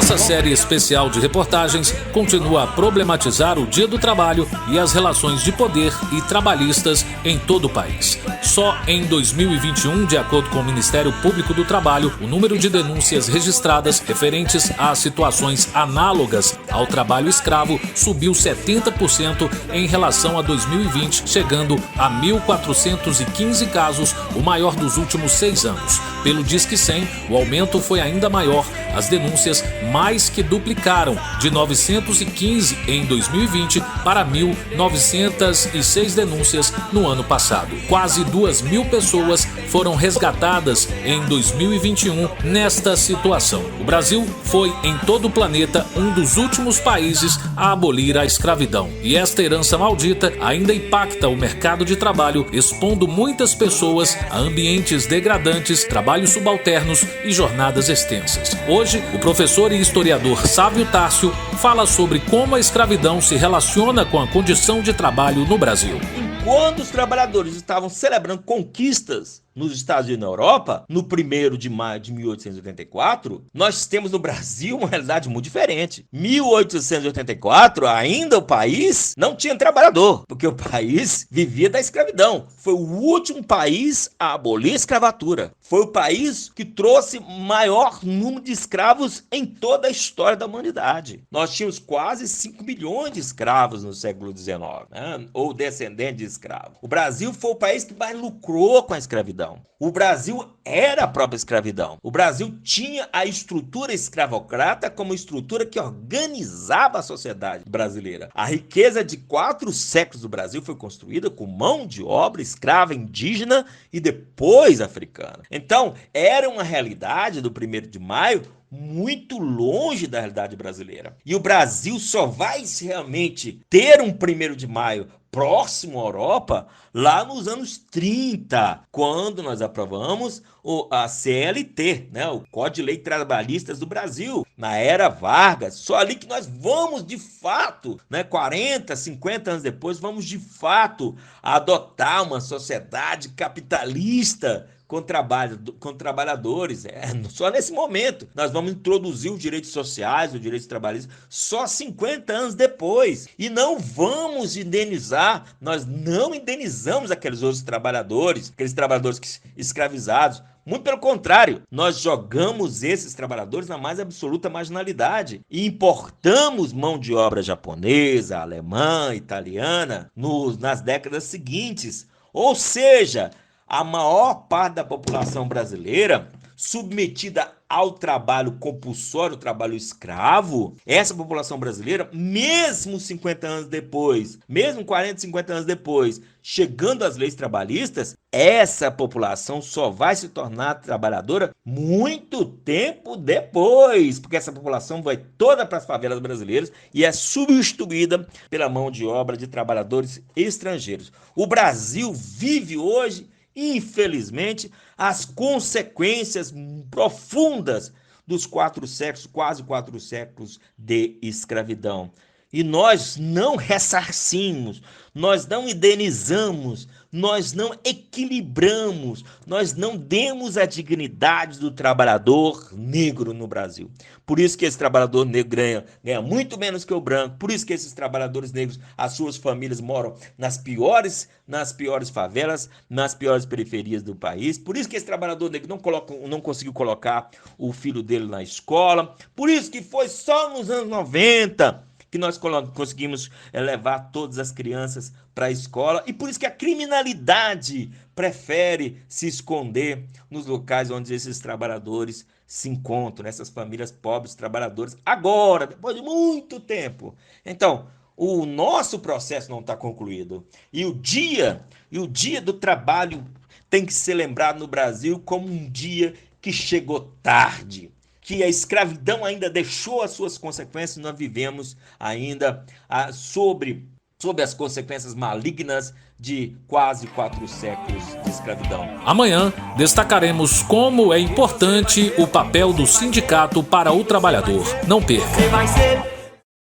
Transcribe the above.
Essa série especial de reportagens continua a problematizar o Dia do Trabalho e as relações de poder e trabalhistas em todo o país. Só em 2021, de acordo com o Ministério Público do Trabalho, o número de denúncias registradas referentes a situações análogas ao trabalho escravo subiu 70% em relação a 2020, chegando a 1.415 casos, o maior dos últimos 6 anos. Pelo Disque 100, o aumento foi ainda maior. As denúncias mais que duplicaram, de 915 em 2020 para 1.906 denúncias no ano passado. Quase 2.000 pessoas foram resgatadas em 2021 nesta situação. O Brasil foi, em todo o planeta, um dos últimos países a abolir a escravidão. E esta herança maldita ainda impacta o mercado de trabalho, expondo muitas pessoas a ambientes degradantes, trabalhos subalternos e jornadas extensas. Hoje, o professor e historiador Sávio Tárcio fala sobre como a escravidão se relaciona com a condição de trabalho no Brasil. Quando os trabalhadores estavam celebrando conquistas nos Estados Unidos e na Europa, no 1º de maio de 1884, nós temos no Brasil uma realidade muito diferente. 1884, ainda o país não tinha trabalhador, porque o país vivia da escravidão. Foi o último país a abolir a escravatura. Foi o país que trouxe maior número de escravos em toda a história da humanidade. Nós tínhamos quase 5 milhões de escravos no século XIX, né? Ou descendentes de escravos. O Brasil foi o país que mais lucrou com a escravidão. O Brasil era a própria escravidão. O Brasil tinha a estrutura escravocrata como estrutura que organizava a sociedade brasileira. A riqueza de 4 séculos do Brasil foi construída com mão de obra escrava indígena e depois africana. Então, era uma realidade do 1º de maio muito longe da realidade brasileira. E o Brasil só vai realmente ter um 1º de maio próximo à Europa lá nos anos 30, quando nós aprovamos a CLT, né, o Código de Leis Trabalhistas do Brasil, na era Vargas. Só ali que nós vamos de fato, né, 40, 50 anos depois, vamos de fato adotar uma sociedade capitalista com trabalhadores. Só nesse momento nós vamos introduzir os direitos sociais, os direitos trabalhistas, só 50 anos depois. E não vamos indenizar, nós não indenizamos aqueles outros trabalhadores, aqueles trabalhadores escravizados. Muito pelo contrário, nós jogamos esses trabalhadores na mais absoluta marginalidade e importamos mão de obra japonesa, alemã, italiana nas décadas seguintes. Ou seja, a maior parte da população brasileira submetida ao trabalho compulsório, ao trabalho escravo, essa população brasileira, mesmo 50 anos depois, mesmo 40, 50 anos depois, chegando às leis trabalhistas, essa população só vai se tornar trabalhadora muito tempo depois, porque essa população vai toda para as favelas brasileiras e é substituída pela mão de obra de trabalhadores estrangeiros. O Brasil vive hoje, infelizmente, as consequências profundas dos 4 séculos, quase 4 séculos de escravidão. E nós não ressarcimos, nós não indenizamos, nós não equilibramos, nós não demos a dignidade do trabalhador negro no Brasil. Por isso que esse trabalhador negro ganha muito menos que o branco, por isso que esses trabalhadores negros, as suas famílias moram nas piores favelas, nas piores periferias do país, por isso que esse trabalhador negro não conseguiu colocar o filho dele na escola, por isso que foi só nos anos 90 que nós conseguimos levar todas as crianças para a escola, e por isso que a criminalidade prefere se esconder nos locais onde esses trabalhadores se encontram, essas famílias pobres, trabalhadores, agora, depois de muito tempo. Então, o nosso processo não está concluído, e o dia do trabalho tem que ser lembrado no Brasil como um dia que chegou tarde, que a escravidão ainda deixou as suas consequências, nós vivemos ainda sobre as consequências malignas de quase 4 séculos de escravidão. Amanhã destacaremos como é importante o papel do sindicato para o trabalhador. Não perca!